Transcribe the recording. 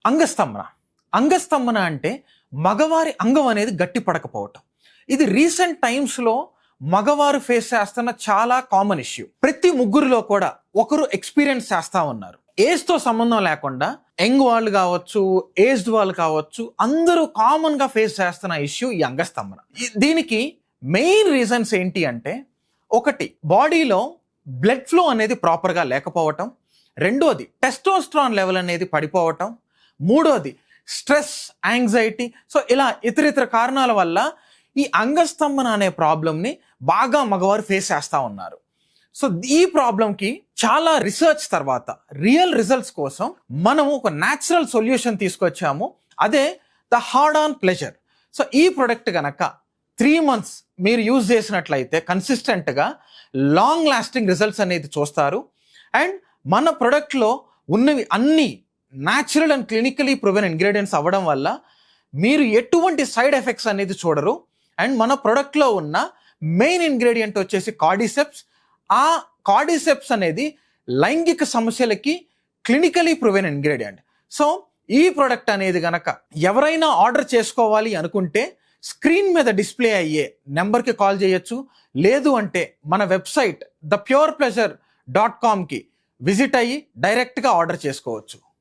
అంగస్తంభన. అంగస్తంభన అంటే మగవారి అంగం అనేది గట్టి పడకపోవటం. ఇది రీసెంట్ టైమ్స్లో మగవారు ఫేస్ చేస్తున్న చాలా కామన్ ఇష్యూ. ప్రతి ముగ్గురిలో కూడా ఒకరు ఎక్స్పీరియన్స్ చేస్తూ ఉన్నారు. ఏజ్తో సంబంధం లేకుండా యంగ్ వాళ్ళు కావచ్చు, ఏజ్డ్ వాళ్ళు కావచ్చు, అందరూ కామన్గా ఫేస్ చేస్తున్న ఇష్యూ ఈ అంగస్తంభన. దీనికి మెయిన్ రీజన్స్ ఏంటి అంటే, ఒకటి బాడీలో బ్లడ్ ఫ్లో అనేది ప్రాపర్గా లేకపోవటం, రెండోది టెస్టోస్టెరాన్ లెవెల్ అనేది పడిపోవటం, మూడోది స్ట్రెస్, యాంగ్జైటీ. సో ఇలా ఇతర కారణాల వల్ల ఈ అంగస్తంభన అనే ప్రాబ్లంని బాగా మగవారు ఫేస్ చేస్తూ ఉన్నారు. సో ఈ ప్రాబ్లంకి చాలా రీసెర్చ్ తర్వాత రియల్ రిజల్ట్స్ కోసం మనము ఒక న్యాచురల్ సొల్యూషన్ తీసుకొచ్చాము. అదే the hard on pleasure. So ఈ ప్రొడక్ట్ కనుక 3 months మీరు యూజ్ చేసినట్లయితే కన్సిస్టెంట్గా లాంగ్ లాస్టింగ్ రిజల్ట్స్ అనేది చూస్తారు. అండ్ మన ప్రొడక్ట్లో ఉన్నవి అన్ని natural and clinically proven ingredients అవ్వడం వల్ల మీరు ఎటువంటి సైడ్ ఎఫెక్ట్స్ అనేది చూడరు. అండ్ మన ప్రొడక్ట్లో ఉన్న మెయిన్ ఇంగ్రీడియంట్ వచ్చేసి కార్డిసెప్స్. ఆ కార్డిసెప్స్ అనేది లైంగిక సమస్యలకి క్లినికలీ ప్రూవెన్ ఇంగ్రీడియంట్. సో ఈ ప్రోడక్ట్ అనేది గనక ఎవరైనా ఆర్డర్ చేసుకోవాలి అనుకుంటే స్క్రీన్ మీద డిస్ప్లే అయ్యే నెంబర్కి కాల్ చేయొచ్చు. లేదు అంటే మన వెబ్సైట్ thepurePleasure.com విజిట్ అయ్యి డైరెక్ట్గా ఆర్డర్ చేసుకోవచ్చు.